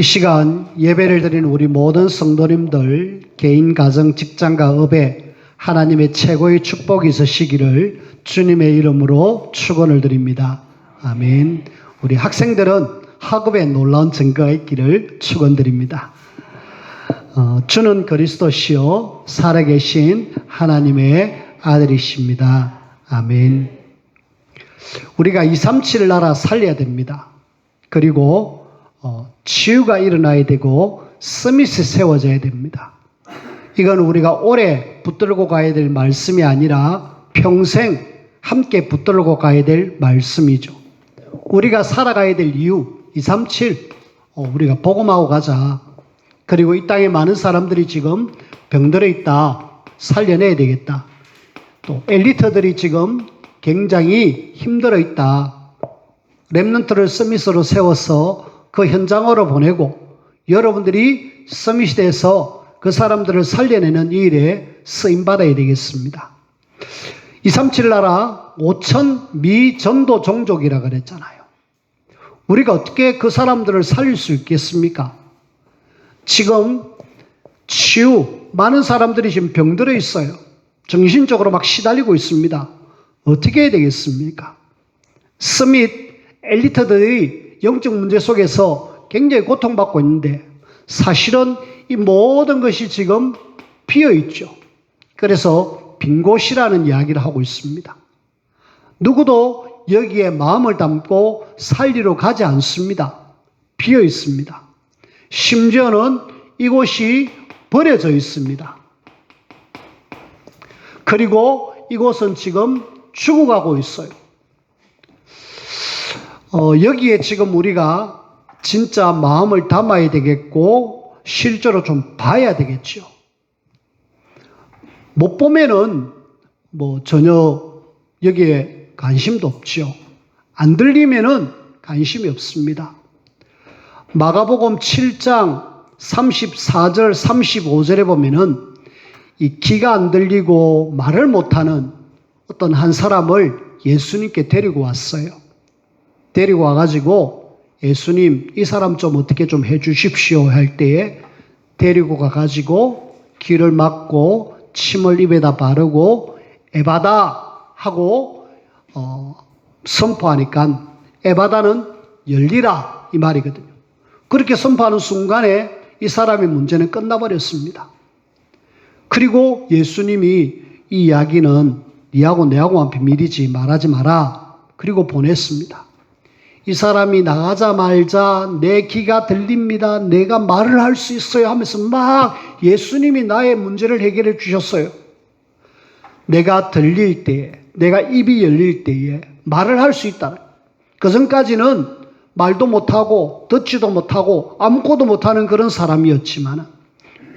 이 시간 예배를 드리는 우리 모든 성도님들 개인, 가정, 직장과 업에 하나님의 최고의 축복이 있으시기를 주님의 이름으로 축원을 드립니다. 아멘. 우리 학생들은 학업에 놀라운 증거가 있기를 축원드립니다. 주는 그리스도시요 살아계신 하나님의 아들이십니다. 아멘. 우리가 237 나라 살려야 됩니다. 그리고 치유가 일어나야 되고 서밋이 세워져야 됩니다. 이건 우리가 오래 붙들고 가야 될 말씀이 아니라 평생 함께 붙들고 가야 될 말씀이죠. 우리가 살아가야 될 이유 237 우리가 복음하고 가자. 그리고 이 땅에 많은 사람들이 지금 병들어 있다. 살려내야 되겠다. 또 엘리트들이 지금 굉장히 힘들어 있다. 렘넌트를 서밋으로 세워서 그 현장으로 보내고 여러분들이 서밋이 돼서 그 사람들을 살려내는 이 일에 쓰임받아야 되겠습니다. 237 나라 5천 미전도 종족이라 그랬잖아요. 우리가 어떻게 그 사람들을 살릴 수 있겠습니까? 지금 치유, 많은 사람들이 지금 병들어 있어요. 정신적으로 막 시달리고 있습니다. 어떻게 해야 되겠습니까? 서밋 엘리트들이 영적 문제 속에서 굉장히 고통받고 있는데 사실은 이 모든 것이 지금 비어 있죠. 그래서 빈 곳이라는 이야기를 하고 있습니다. 누구도 여기에 마음을 담고 살리러 가지 않습니다. 비어 있습니다. 심지어는 이곳이 버려져 있습니다. 그리고 이곳은 지금 죽어가고 있어요. 여기에 지금 우리가 진짜 마음을 담아야 되겠고 실제로 좀 봐야 되겠죠. 못 보면은 전혀 여기에 관심도 없죠. 안 들리면은 관심이 없습니다. 마가복음 7장 34절 35절에 보면은 이 귀가 안 들리고 말을 못하는 어떤 한 사람을 예수님께 데리고 왔어요. 데리고 와가지고 예수님 이 사람 좀 어떻게 좀 해주십시오 할 때에 데리고 가가지고 귀를 막고 침을 입에다 바르고 에바다 하고 선포하니까 에바다는 열리라 이 말이거든요. 그렇게 선포하는 순간에 이 사람의 문제는 끝나버렸습니다. 그리고 예수님이 이 이야기는 니하고 내하고만 비밀이지 말하지 마라. 그리고 보냈습니다. 이 사람이 나가자 말자 내 귀가 들립니다. 내가 말을 할 수 있어요 하면서 막 예수님이 나의 문제를 해결해 주셨어요. 내가 들릴 때에, 내가 입이 열릴 때에 말을 할 수 있다. 그전까지는 말도 못하고 듣지도 못하고 아무것도 못하는 그런 사람이었지만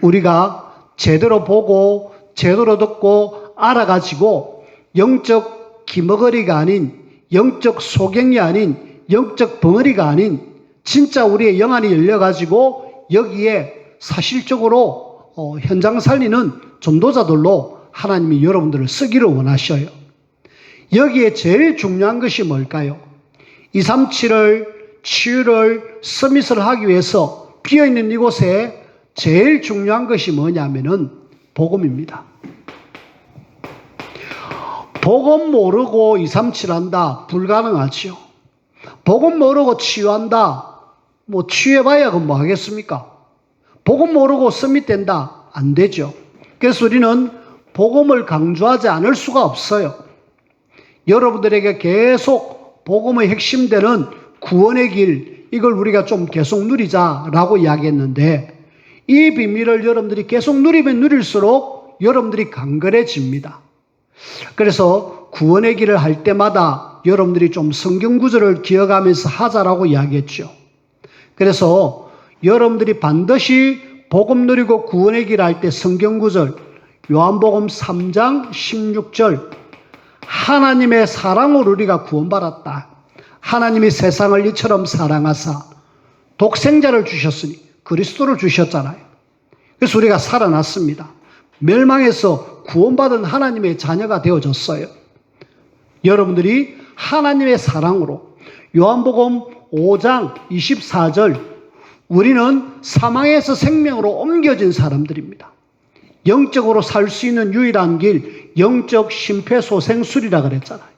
우리가 제대로 보고 제대로 듣고 알아가지고 영적 기머거리가 아닌 영적 소경이 아닌 영적 벙어리가 아닌 진짜 우리의 영안이 열려가지고 여기에 사실적으로 현장 살리는 전도자들로 하나님이 여러분들을 쓰기를 원하셔요. 여기에 제일 중요한 것이 뭘까요? 237을 치유를 서밋을 하기 위해서 비어있는 이곳에 제일 중요한 것이 뭐냐면은 복음입니다. 복음 모르고 237 한다? 불가능하죠. 복음 모르고 치유한다? 치유해봐야 그건 뭐 하겠습니까? 복음 모르고 서밋된다? 안 되죠. 그래서 우리는 복음을 강조하지 않을 수가 없어요. 여러분들에게 계속 복음의 핵심되는 구원의 길, 이걸 우리가 좀 계속 누리자라고 이야기했는데 이 비밀을 여러분들이 계속 누리면 누릴수록 여러분들이 강건해집니다. 그래서 구원의 길을 할 때마다 여러분들이 좀 성경 구절을 기억하면서 하자라고 이야기했죠. 그래서 여러분들이 반드시 복음 누리고 구원의 길을 할 때 성경 구절 요한복음 3장 16절 하나님의 사랑으로 우리가 구원받았다. 하나님이 세상을 이처럼 사랑하사 독생자를 주셨으니 그리스도를 주셨잖아요. 그래서 우리가 살아났습니다. 멸망에서 구원받은 하나님의 자녀가 되어졌어요. 여러분들이 하나님의 사랑으로 요한복음 5장 24절 우리는 사망에서 생명으로 옮겨진 사람들입니다. 영적으로 살 수 있는 유일한 길, 영적 심폐소생술이라 그랬잖아요.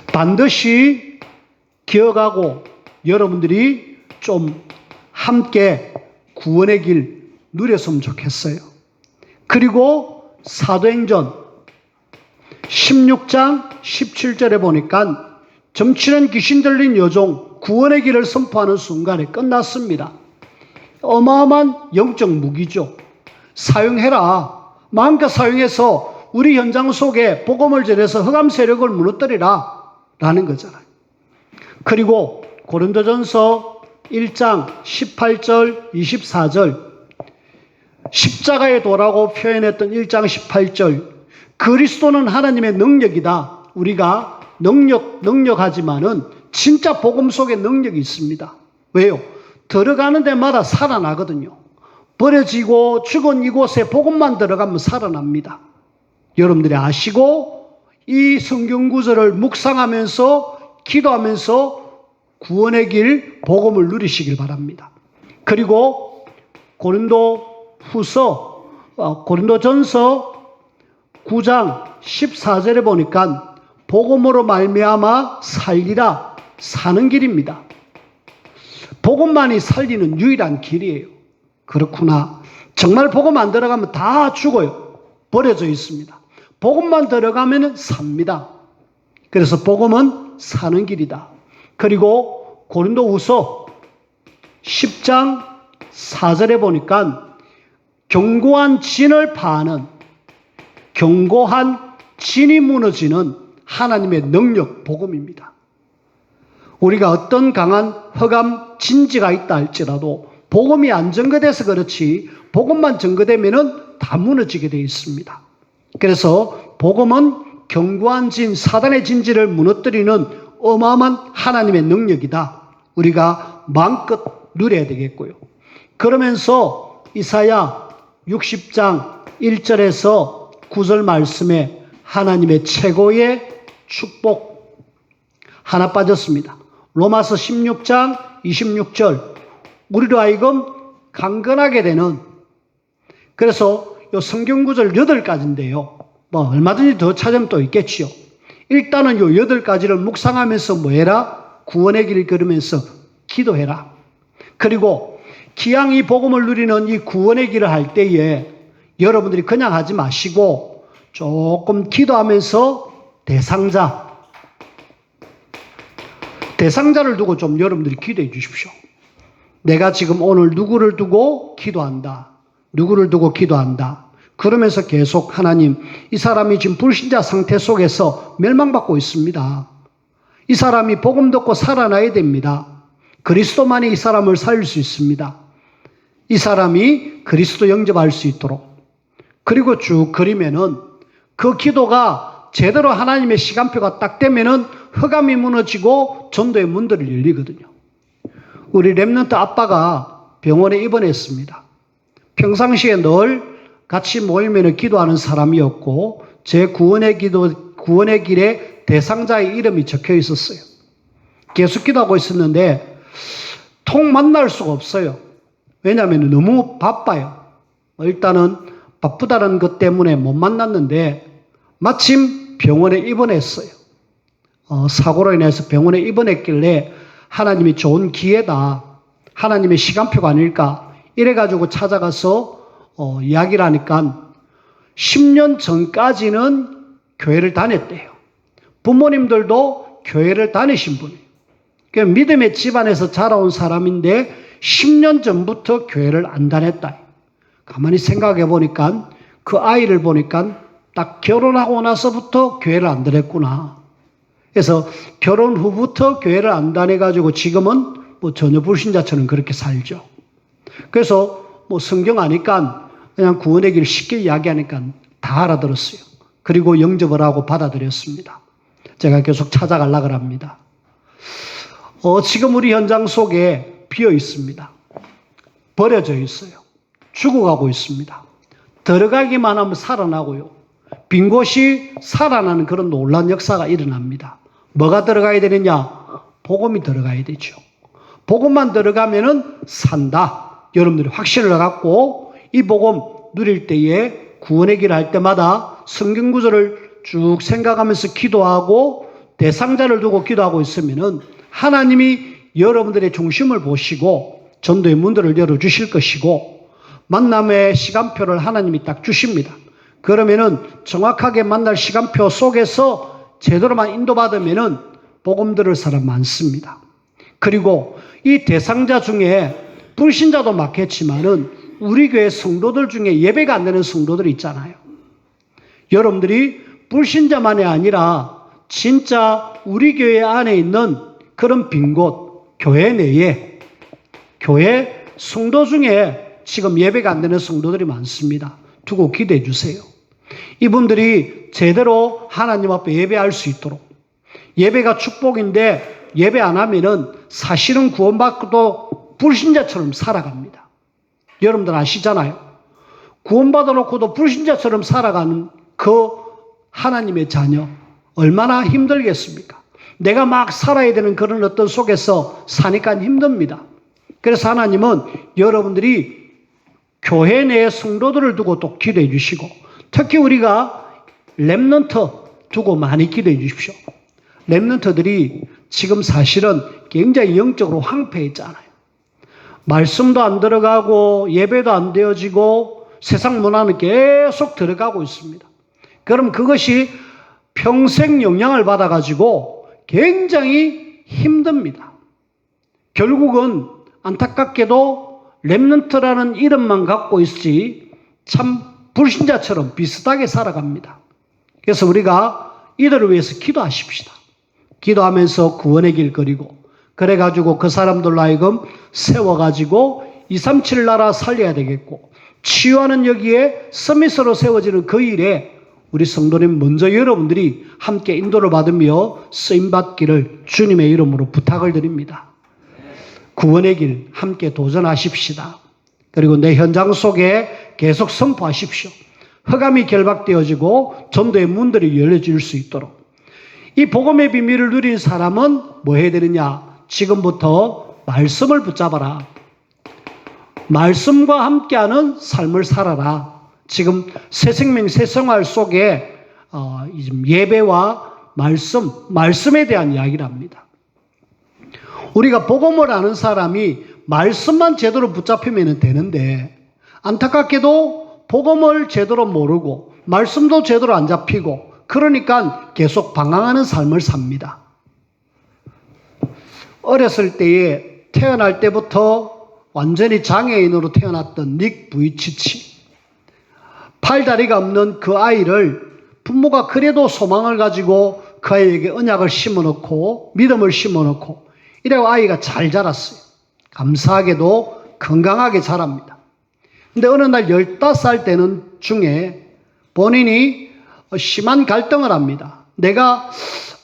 반드시 기억하고 여러분들이 좀 함께 구원의 길 누렸으면 좋겠어요. 그리고 사도행전 16장 17절에 보니까 점치는 귀신 들린 여종 구원의 길을 선포하는 순간에 끝났습니다. 어마어마한 영적 무기죠. 사용해라. 마음껏 사용해서 우리 현장 속에 복음을 전해서 흑암 세력을 무너뜨리라 라는 거잖아요. 그리고 고린도전서 1장 18절 24절 십자가의 도라고 표현했던 1장 18절 그리스도는 하나님의 능력이다. 우리가 능력하지만은 진짜 복음 속에 능력이 있습니다. 왜요? 들어가는 데마다 살아나거든요. 버려지고 죽은 이곳에 복음만 들어가면 살아납니다. 여러분들이 아시고 이 성경 구절을 묵상하면서 기도하면서 구원의 길 복음을 누리시길 바랍니다. 그리고 고린도전서 9장 14절에 보니까 복음으로 말미암아 살리라 사는 길입니다. 복음만이 살리는 유일한 길이에요. 그렇구나. 정말 복음 안 들어가면 다 죽어요. 버려져 있습니다. 복음만 들어가면 삽니다. 그래서 복음은 사는 길이다. 그리고 고린도후서 10장 4절에 보니까 견고한 진이 무너지는 하나님의 능력 복음입니다. 우리가 어떤 강한 흑암 진지가 있다 할지라도 복음이 안 증거돼서 그렇지 복음만 증거되면은 다 무너지게 되어 있습니다. 그래서 복음은 견고한 사단의 진지를 무너뜨리는 어마어마한 하나님의 능력이다. 우리가 마음껏 누려야 되겠고요. 그러면서 이사야 60장 1절에서 9절 말씀에 하나님의 최고의 축복 하나 빠졌습니다. 로마서 16장 26절 우리로 하여금 강건하게 되는 그래서 이 성경 구절 8가지인데요. 뭐 얼마든지 더 찾으면 또 있겠지요. 일단은 이 8가지를 묵상하면서 뭐 해라? 구원의 길을 걸으면서 기도해라. 그리고 기왕 이 복음을 누리는 이 구원의 길을 할 때에 여러분들이 그냥 하지 마시고 조금 기도하면서 대상자를 두고 좀 여러분들이 기도해 주십시오. 내가 지금 오늘 누구를 두고 기도한다. 누구를 두고 기도한다. 그러면서 계속 하나님, 이 사람이 지금 불신자 상태 속에서 멸망받고 있습니다. 이 사람이 복음 듣고 살아나야 됩니다. 그리스도만이 이 사람을 살릴 수 있습니다. 이 사람이 그리스도 영접할 수 있도록. 그리고 쭉 그리면은 그 기도가 제대로 하나님의 시간표가 딱 되면은 흑암이 무너지고 전도의 문들을 열리거든요. 우리 렘넌트 아빠가 병원에 입원했습니다. 평상시에 늘 같이 모이면 기도하는 사람이었고 제 구원의 길에 대상자의 이름이 적혀 있었어요. 계속 기도하고 있었는데 통 만날 수가 없어요. 왜냐하면 너무 바빠요. 일단은 바쁘다는 것 때문에 못 만났는데 마침 병원에 입원했어요. 사고로 인해서 병원에 입원했길래 하나님이 좋은 기회다. 하나님의 시간표가 아닐까. 이래가지고 찾아가서 이야기를 하니까 10년 전까지는 교회를 다녔대요. 부모님들도 교회를 다니신 분이에요. 그러니까 믿음의 집안에서 자라온 사람인데 10년 전부터 교회를 안 다녔다. 가만히 생각해 보니까 그 아이를 보니까 딱 결혼하고 나서부터 교회를 안 다녔구나. 그래서 결혼 후부터 교회를 안 다녀가지고 지금은 뭐 전혀 불신자처럼 그렇게 살죠. 그래서 뭐 성경 아니까 그냥 구원의 길 쉽게 이야기하니까 다 알아들었어요. 그리고 영접을 하고 받아들였습니다. 제가 계속 찾아가려고 합니다. 지금 우리 현장 속에 비어 있습니다. 버려져 있어요. 죽어가고 있습니다. 들어가기만 하면 살아나고요. 빈 곳이 살아나는 그런 놀라운 역사가 일어납니다. 뭐가 들어가야 되느냐? 복음이 들어가야 되죠. 복음만 들어가면은 산다. 여러분들이 확신을 갖고 이 복음 누릴 때에 구원의 길 할 때마다 성경 구절을 쭉 생각하면서 기도하고 대상자를 두고 기도하고 있으면은 하나님이 여러분들의 중심을 보시고 전도의 문들을 열어주실 것이고 만남의 시간표를 하나님이 딱 주십니다. 그러면은 정확하게 만날 시간표 속에서 제대로만 인도받으면은 복음 들을 사람 많습니다. 그리고 이 대상자 중에 불신자도 많겠지만은 우리 교회 성도들 중에 예배가 안 되는 성도들이 있잖아요. 여러분들이 불신자만이 아니라 진짜 우리 교회 안에 있는 그런 빈 곳, 교회 내에 교회 성도 중에 지금 예배가 안 되는 성도들이 많습니다. 두고 기도해 주세요. 이분들이 제대로 하나님 앞에 예배할 수 있도록 예배가 축복인데 예배 안 하면은 사실은 구원받고도 불신자처럼 살아갑니다. 여러분들 아시잖아요. 구원받아 놓고도 불신자처럼 살아가는 그 하나님의 자녀 얼마나 힘들겠습니까? 내가 막 살아야 되는 그런 어떤 속에서 사니까 힘듭니다. 그래서 하나님은 여러분들이 교회 내의 성도들을 두고 또 기도해 주시고 특히 우리가 렘넌트 두고 많이 기도해 주십시오. 렘넌트들이 지금 사실은 굉장히 영적으로 황폐했잖아요. 말씀도 안 들어가고 예배도 안 되어지고 세상 문화는 계속 들어가고 있습니다. 그럼 그것이 평생 영향을 받아가지고 굉장히 힘듭니다. 결국은 안타깝게도 렘넌트라는 이름만 갖고 있지 참 불신자처럼 비슷하게 살아갑니다. 그래서 우리가 이들을 위해서 기도하십시다. 기도하면서 구원의 길 그리고 그래가지고 그 사람들로 하여금 세워가지고 237 나라 살려야 되겠고 치유하는 여기에 서밋으로 세워지는 그 일에 우리 성도님 먼저 여러분들이 함께 인도를 받으며 쓰임받기를 주님의 이름으로 부탁을 드립니다. 구원의 길 함께 도전하십시다. 그리고 내 현장 속에 계속 선포하십시오. 흑암이 결박되어지고 전도의 문들이 열려질 수 있도록. 이 복음의 비밀을 누린 사람은 뭐 해야 되느냐? 지금부터 말씀을 붙잡아라. 말씀과 함께하는 삶을 살아라. 지금 새 생명, 새 생활 속에 예배와 말씀에 대한 이야기를 합니다. 우리가 복음을 아는 사람이 말씀만 제대로 붙잡히면 되는데 안타깝게도 복음을 제대로 모르고 말씀도 제대로 안 잡히고 그러니까 계속 방황하는 삶을 삽니다. 어렸을 때에 태어날 때부터 완전히 장애인으로 태어났던 닉 부이치치. 팔다리가 없는 그 아이를 부모가 그래도 소망을 가지고 그 아이에게 언약을 심어놓고 믿음을 심어놓고 이래고 아이가 잘 자랐어요. 감사하게도 건강하게 자랍니다. 근데 어느 날 15살 되는 중에 본인이 심한 갈등을 합니다. 내가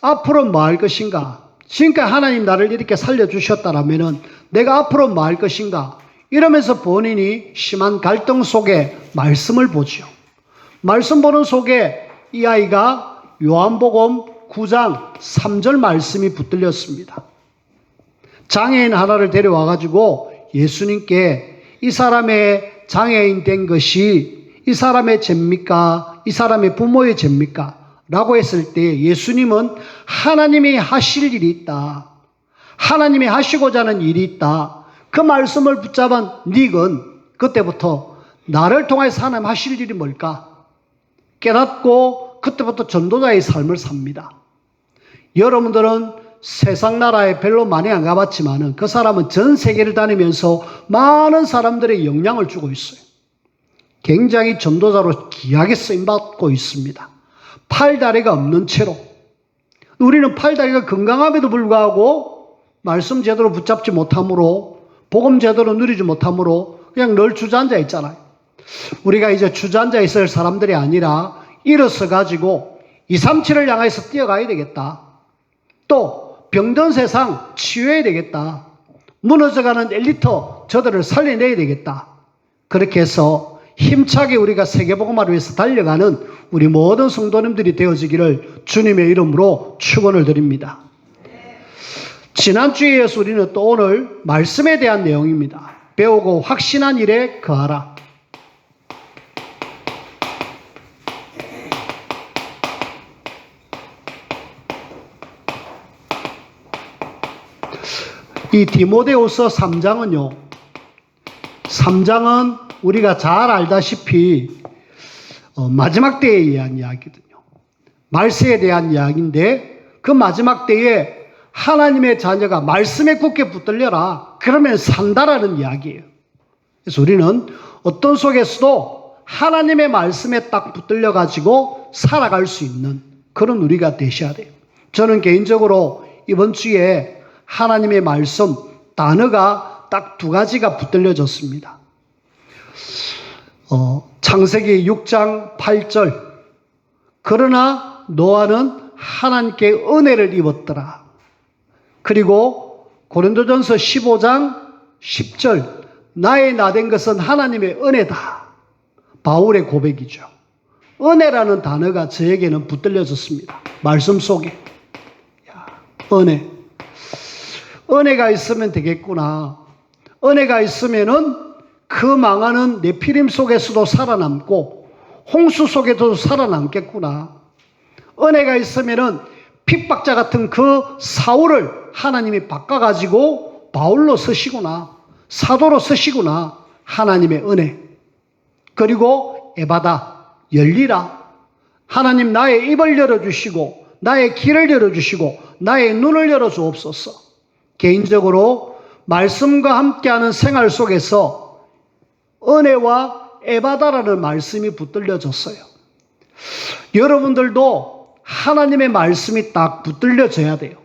앞으로 뭐 할 것인가? 지금까지 하나님 나를 이렇게 살려주셨다라면은 내가 앞으로 뭐 할 것인가? 이러면서 본인이 심한 갈등 속에 말씀을 보죠. 말씀 보는 속에 이 아이가 요한복음 9장 3절 말씀이 붙들렸습니다. 장애인 하나를 데려와가지고 예수님께 이 사람의 장애인 된 것이 이 사람의 죄입니까? 이 사람의 부모의 죄입니까? 라고 했을 때 예수님은 하나님이 하실 일이 있다. 하나님이 하시고자 하는 일이 있다. 그 말씀을 붙잡은 닉은 그때부터 나를 통해서 하나님 하실 일이 뭘까? 깨닫고 그때부터 전도자의 삶을 삽니다. 여러분들은 세상 나라에 별로 많이 안 가봤지만 그 사람은 전 세계를 다니면서 많은 사람들의 영향을 주고 있어요. 굉장히 전도자로 귀하게 쓰임받고 있습니다. 팔다리가 없는 채로. 우리는 팔다리가 건강함에도 불구하고 말씀 제대로 붙잡지 못함으로 복음 제대로 누리지 못함으로 그냥 늘 주저앉아 있잖아요. 우리가 이제 주저앉아 있을 사람들이 아니라 일어서 가지고 237을 향해서 뛰어가야 되겠다. 또 병든 세상 치유해야 되겠다. 무너져가는 엘리트 저들을 살려내야 되겠다. 그렇게 해서 힘차게 우리가 세계복음화를 위해서 달려가는 우리 모든 성도님들이 되어지기를 주님의 이름으로 축원을 드립니다. 지난주에 이어서 우리는 또 오늘 말씀에 대한 내용입니다. 배우고 확신한 일에 거하라. 이 디모데후서 3장은요. 3장은 우리가 잘 알다시피 마지막 때에 대한 이야기거든요. 말세에 대한 이야기인데 그 마지막 때에 하나님의 자녀가 말씀에 굳게 붙들려라. 그러면 산다라는 이야기예요. 그래서 우리는 어떤 속에서도 하나님의 말씀에 딱 붙들려 가지고 살아갈 수 있는 그런 우리가 되셔야 돼요. 저는 개인적으로 이번 주에 하나님의 말씀 단어가 딱 두 가지가 붙들려졌습니다. 창세기 6장 8절 그러나 노아는 하나님께 은혜를 입었더라. 그리고 고린도전서 15장 10절 나의 나된 것은 하나님의 은혜다. 바울의 고백이죠. 은혜라는 단어가 저에게는 붙들려졌습니다. 말씀 속에. 은혜. 은혜가 있으면 되겠구나. 은혜가 있으면은 그 망하는 네피림 속에서도 살아남고 홍수 속에도 살아남겠구나. 은혜가 있으면은 핍박자 같은 그 사울을 하나님이 바꿔가지고 바울로 쓰시구나. 사도로 쓰시구나. 하나님의 은혜. 그리고 에바다. 열리라. 하나님 나의 입을 열어주시고 나의 길을 열어주시고 나의 눈을 열어주옵소서. 개인적으로 말씀과 함께하는 생활 속에서 은혜와 에바다라는 말씀이 붙들려졌어요. 여러분들도 하나님의 말씀이 딱 붙들려져야 돼요.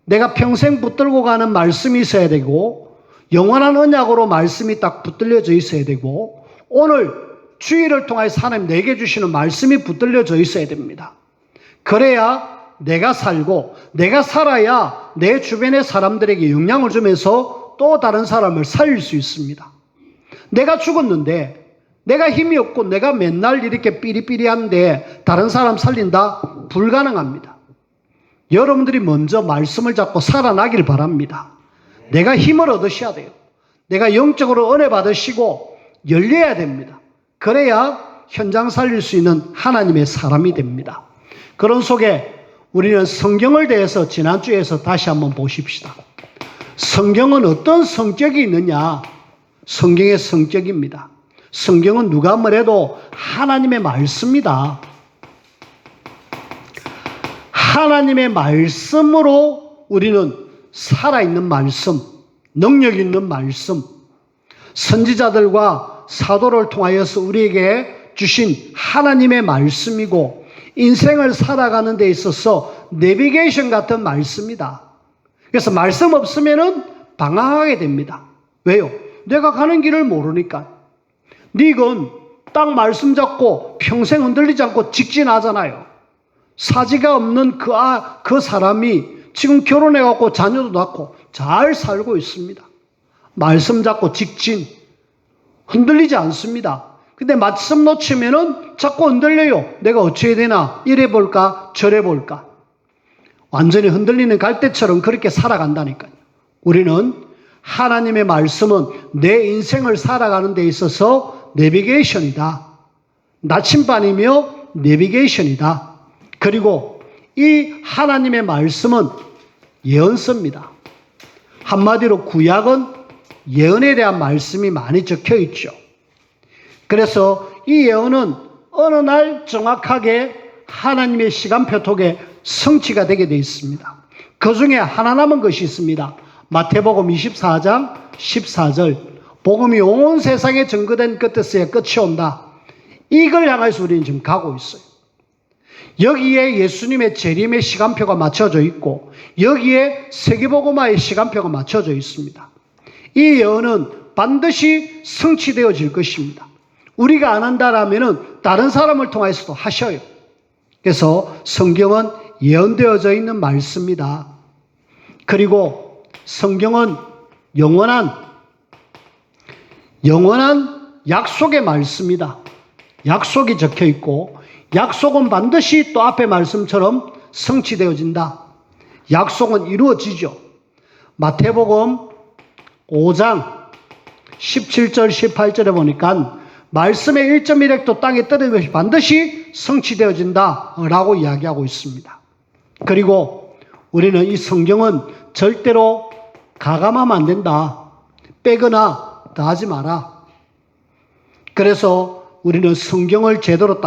내가 평생 붙들고 가는 말씀이 있어야 되고 영원한 언약으로 말씀이 딱 붙들려져 있어야 되고 오늘 주일을 통해서 하나님 내게 주시는 말씀이 붙들려져 있어야 됩니다. 그래야 내가 살고 내가 살아야 내 주변의 사람들에게 영향을 주면서 또 다른 사람을 살릴 수 있습니다. 내가 죽었는데 내가 힘이 없고 내가 맨날 이렇게 삐리삐리한데 다른 사람 살린다? 불가능합니다. 여러분들이 먼저 말씀을 잡고 살아나길 바랍니다. 내가 힘을 얻으셔야 돼요. 내가 영적으로 은혜 받으시고 열려야 됩니다. 그래야 현장 살릴 수 있는 하나님의 사람이 됩니다. 그런 속에 우리는 성경을 대해서 지난주에서 다시 한번 보십시다. 성경은 어떤 성격이 있느냐? 성경의 성격입니다. 성경은 누가 뭐래도 하나님의 말씀이다. 하나님의 말씀으로 우리는 살아있는 말씀, 능력 있는 말씀, 선지자들과 사도를 통하여서 우리에게 주신 하나님의 말씀이고 인생을 살아가는 데 있어서 내비게이션 같은 말씀이다. 그래서 말씀 없으면은 방황하게 됩니다. 왜요? 내가 가는 길을 모르니까. 닉은 딱 말씀 잡고 평생 흔들리지 않고 직진하잖아요. 사지가 없는 그 사람이 지금 결혼해갖고 자녀도 낳고 잘 살고 있습니다. 말씀 잡고 직진. 흔들리지 않습니다. 근데 말씀 놓치면은 자꾸 흔들려요. 내가 어찌해야 되나? 이래 볼까? 저래 볼까? 완전히 흔들리는 갈대처럼 그렇게 살아간다니까요. 우리는 하나님의 말씀은 내 인생을 살아가는 데 있어서 내비게이션이다. 나침반이며 내비게이션이다. 그리고 이 하나님의 말씀은 예언서입니다. 한마디로 구약은 예언에 대한 말씀이 많이 적혀 있죠. 그래서 이 예언은 어느 날 정확하게 하나님의 시간표 속에 성취가 되게 되어 있습니다. 그 중에 하나 남은 것이 있습니다. 마태복음 24장 14절 복음이 온 세상에 증거된 끝에서야 끝이 온다. 이걸 향해서 우리는 지금 가고 있어요. 여기에 예수님의 재림의 시간표가 맞춰져 있고 여기에 세계복음화의 시간표가 맞춰져 있습니다. 이 예언은 반드시 성취되어질 것입니다. 우리가 안 한다라면은 다른 사람을 통해서도 하셔요. 그래서 성경은 예언되어져 있는 말씀이다. 그리고 성경은 영원한 약속의 말씀이다. 약속이 적혀 있고 약속은 반드시 또 앞에 말씀처럼 성취되어진다. 약속은 이루어지죠. 마태복음 5장 17절 18절에 보니까 말씀의 1.1획도 땅에 떨어진 것이 반드시 성취되어진다라고 이야기하고 있습니다. 그리고 우리는 이 성경은 절대로 가감하면 안 된다. 빼거나 더하지 마라. 그래서 우리는 성경을 제대로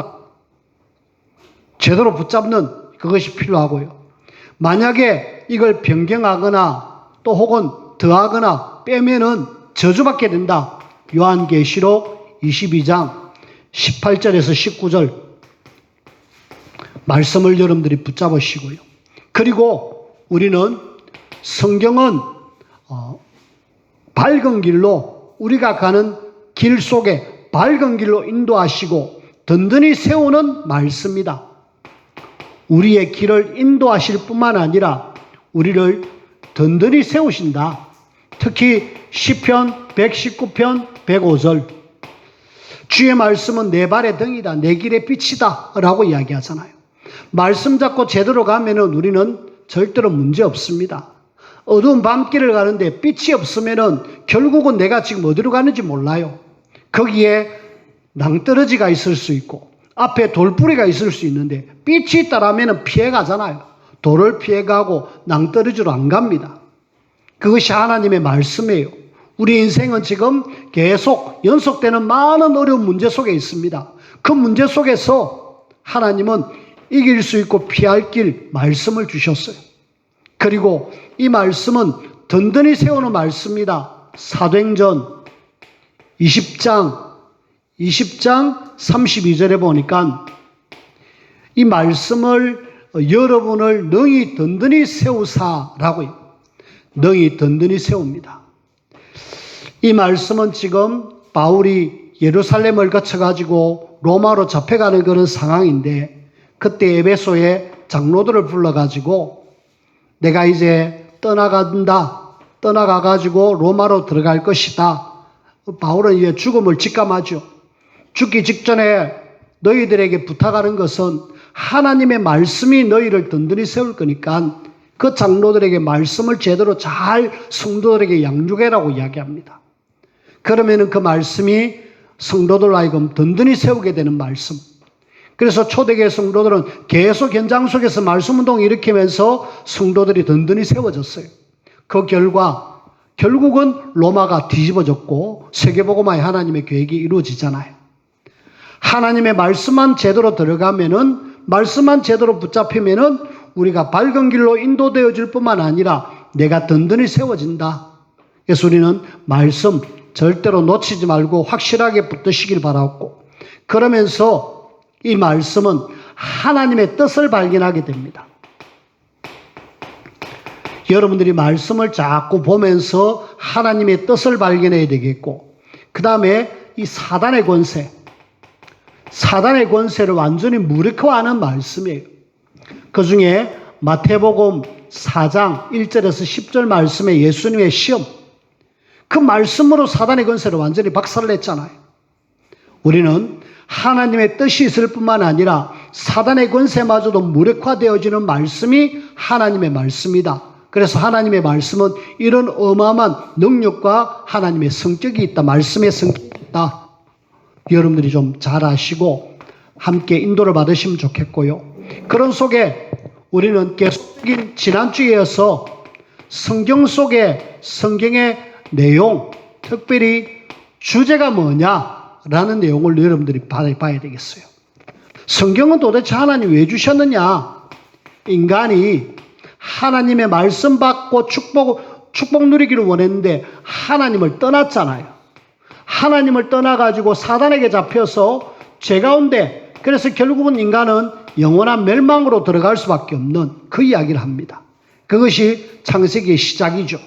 붙잡는 그것이 필요하고요. 만약에 이걸 변경하거나 또 혹은 더하거나 빼면은 저주받게 된다. 요한계시록 22장 18절에서 19절 말씀을 여러분들이 붙잡으시고요. 그리고 우리는 성경은 밝은 길로 우리가 가는 길 속에 밝은 길로 인도하시고 든든히 세우는 말씀이다. 우리의 길을 인도하실 뿐만 아니라 우리를 든든히 세우신다. 특히 시편 119편 105절 주의 말씀은 내 발의 등이다. 내 길의 빛이다 라고 이야기하잖아요. 말씀 잡고 제대로 가면은 우리는 절대로 문제 없습니다. 어두운 밤길을 가는데 빛이 없으면은 결국은 내가 지금 어디로 가는지 몰라요. 거기에 낭떠러지가 있을 수 있고 앞에 돌뿌리가 있을 수 있는데 빛이 있다라면 피해 가잖아요. 돌을 피해 가고 낭떠러지로 안 갑니다. 그것이 하나님의 말씀이에요. 우리 인생은 지금 계속 연속되는 많은 어려운 문제 속에 있습니다. 그 문제 속에서 하나님은 이길 수 있고 피할 길 말씀을 주셨어요. 그리고 이 말씀은 든든히 세우는 말씀이다. 사도행전 20장 32절에 보니까 이 말씀을 여러분을 능히 든든히 세우사라고요. 능히 든든히 세웁니다. 이 말씀은 지금 바울이 예루살렘을 거쳐가지고 로마로 잡혀가는 그런 상황인데 그때 에베소에 장로들을 불러가지고 내가 이제 떠나가가지고 로마로 들어갈 것이다. 바울은 이제 죽음을 직감하죠. 죽기 직전에 너희들에게 부탁하는 것은 하나님의 말씀이 너희를 든든히 세울 거니까 그 장로들에게 말씀을 제대로 잘 성도들에게 양육해라고 이야기합니다. 그러면은 그 말씀이 성도들 하여금 든든히 세우게 되는 말씀. 그래서 초대교회 성도들은 계속 현장 속에서 말씀 운동을 일으키면서 성도들이 든든히 세워졌어요. 그 결과 결국은 로마가 뒤집어졌고 세계복음화의 하나님의 계획이 이루어지잖아요. 하나님의 말씀만 제대로 들어가면은 말씀만 제대로 붙잡히면은 우리가 밝은 길로 인도되어질 뿐만 아니라 내가 든든히 세워진다. 그래서 우리는 말씀 절대로 놓치지 말고 확실하게 붙드시길 바라고 그러면서 이 말씀은 하나님의 뜻을 발견하게 됩니다. 여러분들이 말씀을 자꾸 보면서 하나님의 뜻을 발견해야 되겠고 그 다음에 이 사단의 권세를 완전히 무력화하는 말씀이에요. 그 중에 마태복음 4장 1절에서 10절 말씀에 예수님의 시험 그 말씀으로 사단의 권세를 완전히 박살을 냈잖아요. 우리는 하나님의 뜻이 있을 뿐만 아니라 사단의 권세마저도 무력화되어지는 말씀이 하나님의 말씀이다. 그래서 하나님의 말씀은 이런 어마어마한 능력과 하나님의 성격이 있다. 말씀의 성격이 있다. 여러분들이 좀 잘 아시고 함께 인도를 받으시면 좋겠고요. 그런 속에 우리는 계속적인 지난주에 이어서 성경 속에 성경의 내용, 특별히 주제가 뭐냐라는 내용을 여러분들이 봐야 되겠어요. 성경은 도대체 하나님 왜 주셨느냐? 인간이 하나님의 말씀 받고 축복 누리기를 원했는데 하나님을 떠났잖아요. 하나님을 떠나가지고 사단에게 잡혀서 죄 가운데 그래서 결국은 인간은 영원한 멸망으로 들어갈 수밖에 없는 그 이야기를 합니다. 그것이 창세기의 시작이죠.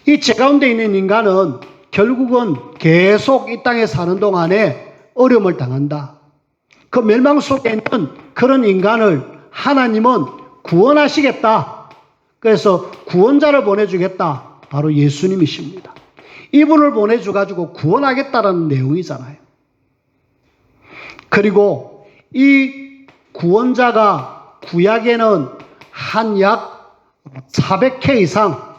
이 죄 가운데 있는 인간은 결국은 계속 이 땅에 사는 동안에 어려움을 당한다. 그 멸망 속에 있는 그런 인간을 하나님은 구원하시겠다. 그래서 구원자를 보내주겠다. 바로 예수님이십니다. 이분을 보내줘가지고 구원하겠다라는 내용이잖아요. 그리고 이 구원자가 구약에는 한 약 400회 이상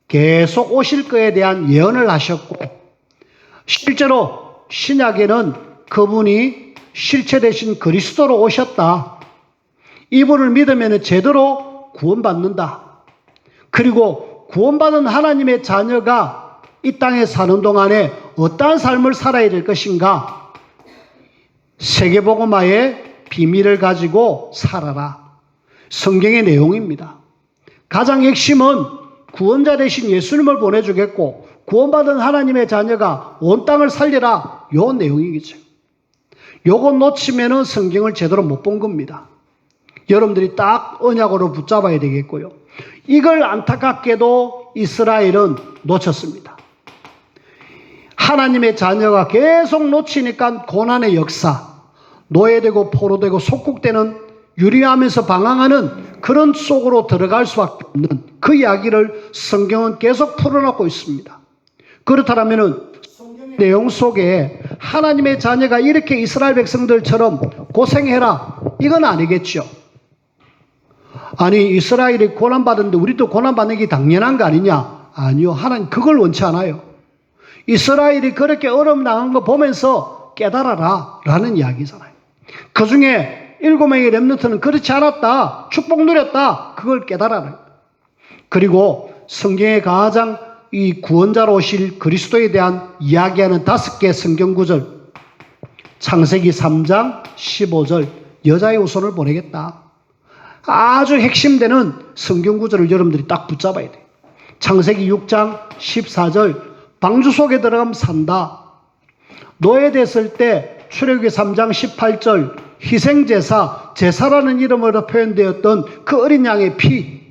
계속 오실 것에 대한 예언을 하셨고, 실제로 신약에는 그분이 실체 되신 그리스도로 오셨다. 이분을 믿으면 제대로 구원받는다. 그리고 구원받은 하나님의 자녀가 이 땅에 사는 동안에 어떠한 삶을 살아야 될 것인가? 세계복음화의 비밀을 가지고 살아라. 성경의 내용입니다. 가장 핵심은 구원자 되신 예수님을 보내주겠고 구원받은 하나님의 자녀가 온 땅을 살리라. 요 내용이겠죠. 요거 놓치면은 성경을 제대로 못 본 겁니다. 여러분들이 딱 언약으로 붙잡아야 되겠고요. 이걸 안타깝게도 이스라엘은 놓쳤습니다. 하나님의 자녀가 계속 놓치니까 고난의 역사, 노예되고 포로되고 속국되는 유리하면서 방황하는 그런 속으로 들어갈 수밖에 없는 그 이야기를 성경은 계속 풀어놓고 있습니다. 그렇다면 성경의 내용 속에 하나님의 자녀가 이렇게 이스라엘 백성들처럼 고생해라 이건 아니겠죠. 아니 이스라엘이 고난받았는데 우리도 고난받는 게 당연한 거 아니냐? 아니요. 하나님 그걸 원치 않아요. 이스라엘이 그렇게 어려움 당한 거 보면서 깨달아라 라는 이야기잖아요. 그 중에 7명의 렘넌트는 그렇지 않았다. 축복 누렸다. 그걸 깨달아라. 그리고 성경에 가장 이 구원자로 오실 그리스도에 대한 이야기하는 5개 성경 구절. 창세기 3장 15절 여자의 후손을 보내겠다. 아주 핵심되는 성경 구절을 여러분들이 딱 붙잡아야 돼요. 창세기 6장 14절 방주 속에 들어가면 산다. 노예됐을 때 출애굽기 3장 18절 희생제사, 제사라는 이름으로 표현되었던 그 어린 양의 피,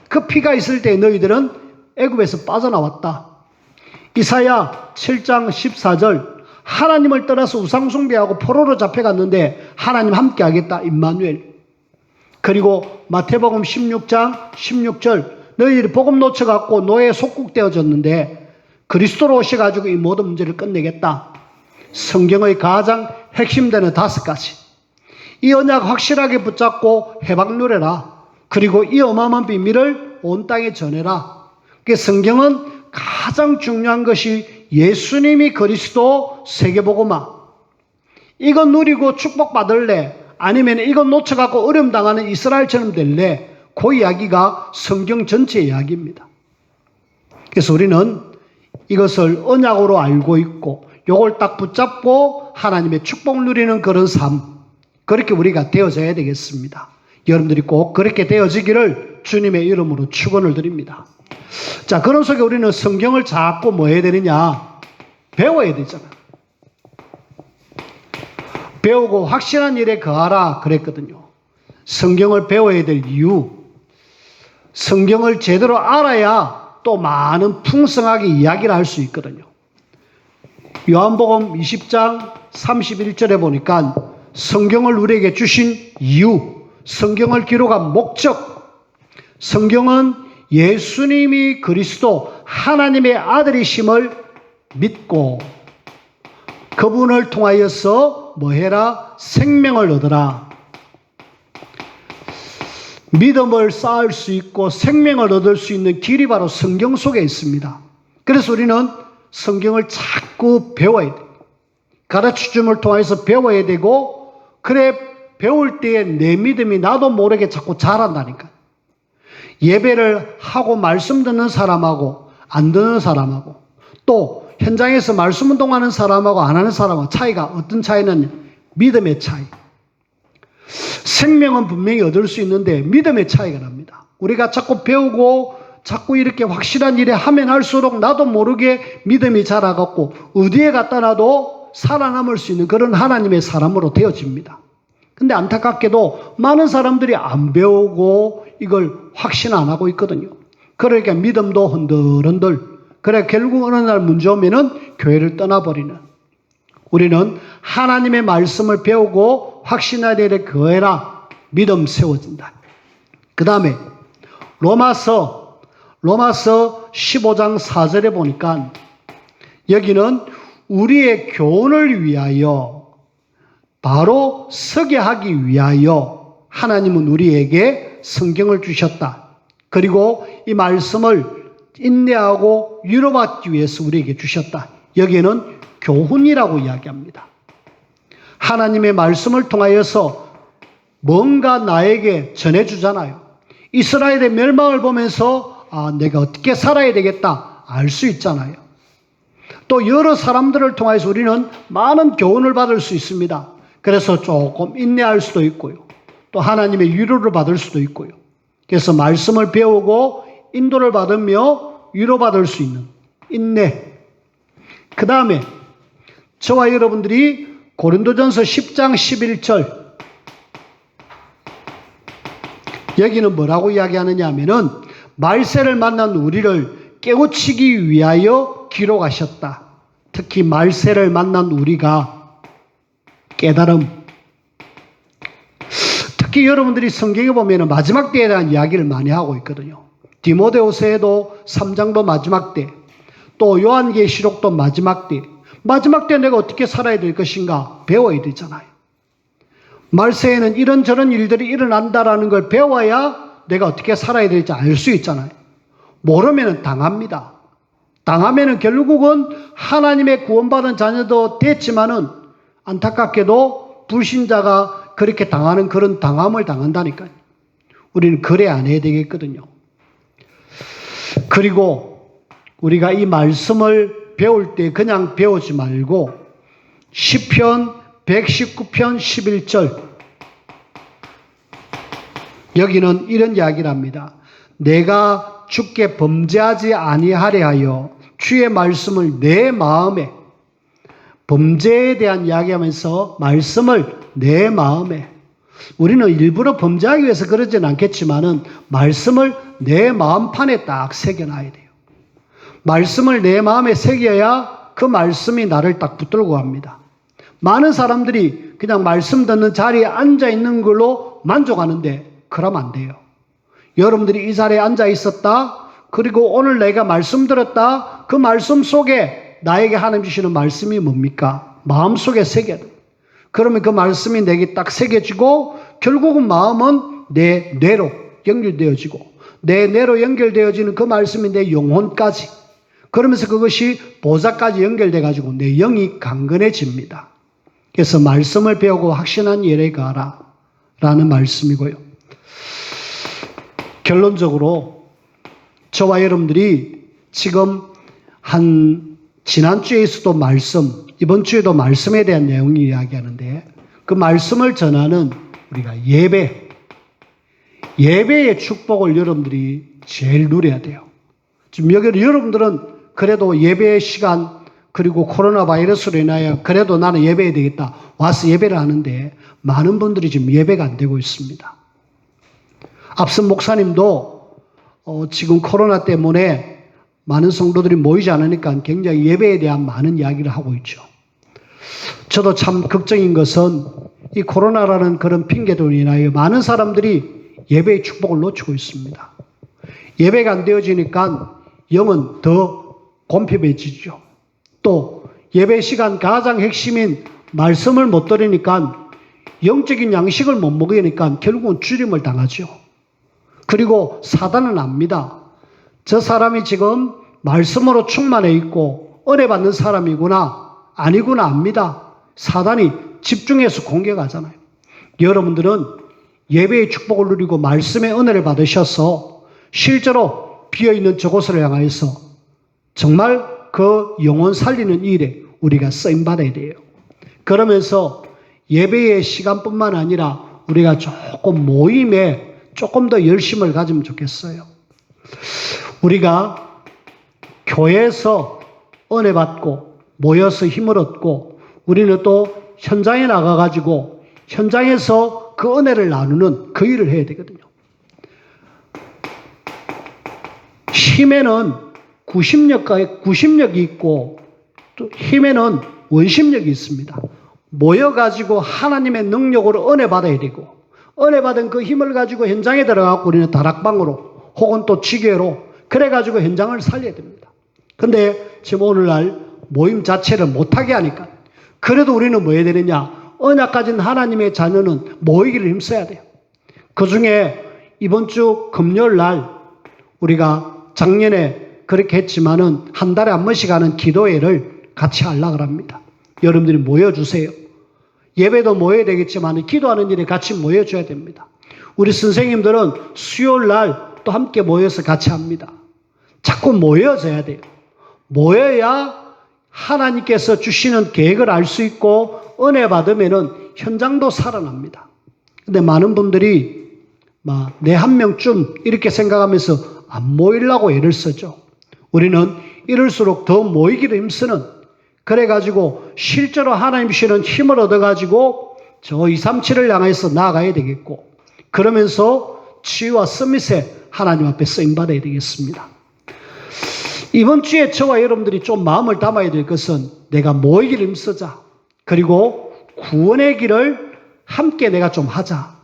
그 피가 있을 때 너희들은 애굽에서 빠져나왔다. 이사야 7장 14절 하나님을 떠나서 우상숭배하고 포로로 잡혀갔는데 하나님 함께하겠다. 임마누엘. 그리고 마태복음 16장 16절 너희들이 복음 놓쳐갖고 노예에 속국되어졌는데 그리스도로 오셔가지고 이 모든 문제를 끝내겠다. 성경의 가장 핵심되는 5가지. 이 언약 확실하게 붙잡고 해방 누려라. 그리고 이 어마어마한 비밀을 온 땅에 전해라. 성경은 가장 중요한 것이 예수님이 그리스도 세계복음화. 이거 누리고 축복받을래? 아니면 이거 놓쳐갖고 어려움 당하는 이스라엘처럼 될래? 그 이야기가 성경 전체의 이야기입니다. 그래서 우리는 이것을 언약으로 알고 있고 요걸 딱 붙잡고 하나님의 축복 누리는 그런 삶, 그렇게 우리가 되어져야 되겠습니다. 여러분들이 꼭 그렇게 되어지기를 주님의 이름으로 축원을 드립니다. 자, 그런 속에 우리는 성경을 자꾸 뭐 해야 되느냐? 배워야 되잖아. 배우고 확실한 일에 거하라 그랬거든요. 성경을 배워야 될 이유, 성경을 제대로 알아야 또 많은 풍성하게 이야기를 할 수 있거든요. 요한복음 20장 31절에 보니까 성경을 우리에게 주신 이유, 성경을 기록한 목적, 성경은 예수님이 그리스도 하나님의 아들이심을 믿고 그분을 통하여서 뭐해라? 생명을 얻어라. 믿음을 쌓을 수 있고 생명을 얻을 수 있는 길이 바로 성경 속에 있습니다. 그래서 우리는 성경을 자꾸 배워야 돼요. 가르쳐줌을 통해서 배워야 되고, 그래 배울 때에 내 믿음이 나도 모르게 자꾸 자란다니까. 예배를 하고 말씀 듣는 사람하고 안 듣는 사람하고 또 현장에서 말씀 운동하는 사람하고 안 하는 사람하고 차이가 어떤 차이는 믿음의 차이. 생명은 분명히 얻을 수 있는데 믿음의 차이가 납니다. 우리가 자꾸 배우고 자꾸 이렇게 확실한 일에 하면 할수록 나도 모르게 믿음이 자라갖고 어디에 갖다 놔도 살아남을 수 있는 그런 하나님의 사람으로 되어집니다. 근데 안타깝게도 많은 사람들이 안 배우고 이걸 확신 안 하고 있거든요. 그러니까 믿음도 흔들흔들. 그래 결국 어느 날 문제 오면은 교회를 떠나버리는. 우리는 하나님의 말씀을 배우고 확신한 일에 거해라. 믿음 세워진다. 그 다음에 로마서 15장 4절에 보니까 여기는 우리의 교훈을 위하여 바로 서게 하기 위하여 하나님은 우리에게 성경을 주셨다. 그리고 이 말씀을 인내하고 위로받기 위해서 우리에게 주셨다. 여기에는 교훈이라고 이야기합니다. 하나님의 말씀을 통하여서 뭔가 나에게 전해주잖아요. 이스라엘의 멸망을 보면서 내가 어떻게 살아야 되겠다 알 수 있잖아요. 또 여러 사람들을 통해서 우리는 많은 교훈을 받을 수 있습니다. 그래서 조금 인내할 수도 있고요. 또 하나님의 위로를 받을 수도 있고요. 그래서 말씀을 배우고 인도를 받으며 위로받을 수 있는 인내. 그 다음에 저와 여러분들이 고린도전서 10장 11절 여기는 뭐라고 이야기하느냐 하면은 말세를 만난 우리를 깨우치기 위하여 기록하셨다. 특히 말세를 만난 우리가 깨달음. 특히 여러분들이 성경에 보면 마지막 때에 대한 이야기를 많이 하고 있거든요. 디모데후서에도 3장도 마지막 때, 또 요한계시록도 마지막 때. 마지막 때 내가 어떻게 살아야 될 것인가 배워야 되잖아요. 말세에는 이런저런 일들이 일어난다라는 걸 배워야 내가 어떻게 살아야 될지 알 수 있잖아요. 모르면 당합니다. 당하면 결국은 하나님의 구원받은 자녀도 됐지만은 안타깝게도 불신자가 그렇게 당하는 그런 당함을 당한다니까요. 우리는 그래 안 해야 되겠거든요. 그리고 우리가 이 말씀을 배울 때 그냥 배우지 말고 시편 119편 11절 여기는 이런 이야기를 합니다. 내가 주께 범죄하지 아니하려 하여 주의 말씀을 내 마음에 범죄에 대한 이야기하면서 말씀을 내 마음에 우리는 일부러 범죄하기 위해서 그러지는 않겠지만은 말씀을 내 마음판에 딱 새겨놔야 돼요. 말씀을 내 마음에 새겨야 그 말씀이 나를 딱 붙들고 갑니다. 많은 사람들이 그냥 말씀 듣는 자리에 앉아 있는 걸로 만족하는데 그러면 안 돼요. 여러분들이 이 자리에 앉아 있었다. 그리고 오늘 내가 말씀 들었다. 그 말씀 속에 나에게 하나님 주시는 말씀이 뭡니까? 마음속에 새겨야 돼요. 그러면 그 말씀이 내게 딱 새겨지고 결국은 마음은 내 뇌로 연결되어지고 내 뇌로 연결되어지는 그 말씀이 내 영혼까지 그러면서 그것이 보좌까지 연결돼 가지고 내 영이 강건해집니다. 그래서 말씀을 배우고 확신한 일에 가라 라는 말씀이고요. 결론적으로 저와 여러분들이 지금 지난주에서도 말씀, 이번 주에도 말씀에 대한 내용을 이야기하는데 그 말씀을 전하는 우리가 예배의 축복을 여러분들이 제일 누려야 돼요. 지금 여기 여러분들은 그래도 예배의 시간 그리고 코로나 바이러스로 인하여 그래도 나는 예배해야 되겠다. 와서 예배를 하는데 많은 분들이 지금 예배가 안 되고 있습니다. 앞선 목사님도 지금 코로나 때문에 많은 성도들이 모이지 않으니까 굉장히 예배에 대한 많은 이야기를 하고 있죠. 저도 참 걱정인 것은 이 코로나라는 그런 핑계로 인하여 많은 사람들이 예배의 축복을 놓치고 있습니다. 예배가 안 되어지니까 영은 더 곰핍해지죠. 또 예배 시간 가장 핵심인 말씀을 못 들으니까 영적인 양식을 못 먹으니까 결국은 주림을 당하죠. 그리고 사단은 압니다. 저 사람이 지금 말씀으로 충만해 있고 은혜 받는 사람이구나 아니구나 압니다. 사단이 집중해서 공격하잖아요. 여러분들은 예배의 축복을 누리고 말씀의 은혜를 받으셔서 실제로 비어있는 저곳을 향해서 정말 그 영혼 살리는 일에 우리가 쓰임받아야 돼요. 그러면서 예배의 시간뿐만 아니라 우리가 조금 모임에 조금 더 열심을 가지면 좋겠어요. 우리가 교회에서 은혜 받고 모여서 힘을 얻고 우리는 또 현장에 나가가지고 현장에서 그 은혜를 나누는 그 일을 해야 되거든요. 힘에는 구심력이 있고 또 힘에는 원심력이 있습니다. 모여가지고 하나님의 능력으로 은혜 받아야 되고 은혜 받은 그 힘을 가지고 현장에 들어가고 우리는 다락방으로 혹은 또 지게로 그래가지고 현장을 살려야 됩니다. 근데 지금 오늘날 모임 자체를 못하게 하니까 그래도 우리는 뭐 해야 되느냐? 언약 가진 하나님의 자녀는 모이기를 힘써야 돼요. 그 중에 이번 주 금요일 날 우리가 작년에 그렇게 했지만은 한 달에 한 번씩 하는 기도회를 같이 하려고 합니다. 여러분들이 모여주세요. 예배도 모여야 되겠지만 기도하는 일에 같이 모여줘야 됩니다. 우리 선생님들은 수요일 날 또 함께 모여서 같이 합니다. 자꾸 모여져야 돼요. 모여야 하나님께서 주시는 계획을 알 수 있고 은혜 받으면은 현장도 살아납니다. 근데 많은 분들이 내 한 명쯤 이렇게 생각하면서 안 모이려고 애를 쓰죠. 우리는 이럴수록 더 모이기를 힘쓰는, 그래가지고 실제로 하나님 주시는 힘을 얻어가지고 저 237을 향해서 나아가야 되겠고, 그러면서 치유와 서밋에 하나님 앞에 쓰임받아야 되겠습니다. 이번 주에 저와 여러분들이 좀 마음을 담아야 될 것은 내가 모이기를 힘쓰자. 그리고 구원의 길을 함께 내가 좀 하자.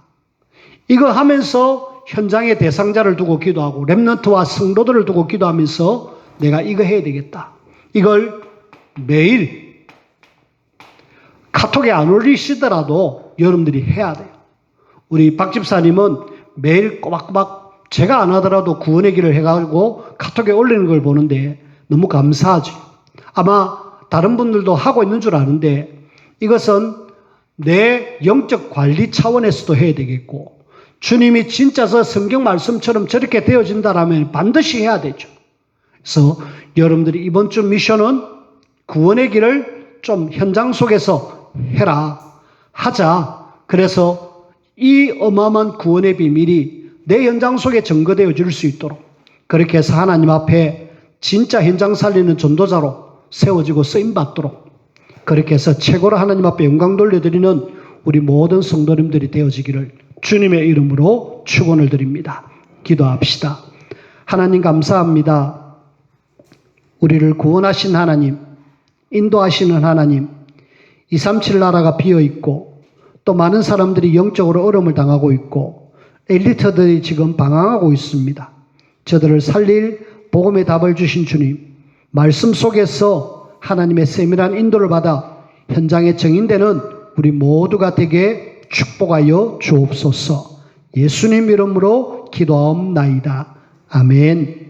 이거 하면서 현장의 대상자를 두고 기도하고 렘넌트와 성도들을 두고 기도하면서 내가 이거 해야 되겠다. 이걸 매일 카톡에 안 올리시더라도 여러분들이 해야 돼요. 우리 박 집사님은 매일 꼬박꼬박 제가 안 하더라도 구원의 길을 해가지고 카톡에 올리는 걸 보는데 너무 감사하죠. 아마 다른 분들도 하고 있는 줄 아는데 이것은 내 영적 관리 차원에서도 해야 되겠고, 주님이 진짜 저 성경 말씀처럼 저렇게 되어진다라면 반드시 해야 되죠. 그래서 여러분들이 이번 주 미션은 구원의 길을 좀 현장 속에서 하자. 그래서 이 어마어마한 구원의 비밀이 내 현장 속에 증거되어 줄 수 있도록 그렇게 해서 하나님 앞에 진짜 현장 살리는 전도자로 세워지고 쓰임받도록 그렇게 해서 최고로 하나님 앞에 영광 돌려드리는 우리 모든 성도님들이 되어지기를 주님의 이름으로 축원을 드립니다. 기도합시다. 하나님 감사합니다. 우리를 구원하신 하나님, 인도하시는 하나님, 237 나라가 비어있고 또 많은 사람들이 영적으로 어려움을 당하고 있고 엘리트들이 지금 방황하고 있습니다. 저들을 살릴 복음의 답을 주신 주님, 말씀 속에서 하나님의 세밀한 인도를 받아 현장에 정인되는 우리 모두가 되게 축복하여 주옵소서. 예수님 이름으로 기도하옵나이다. 아멘.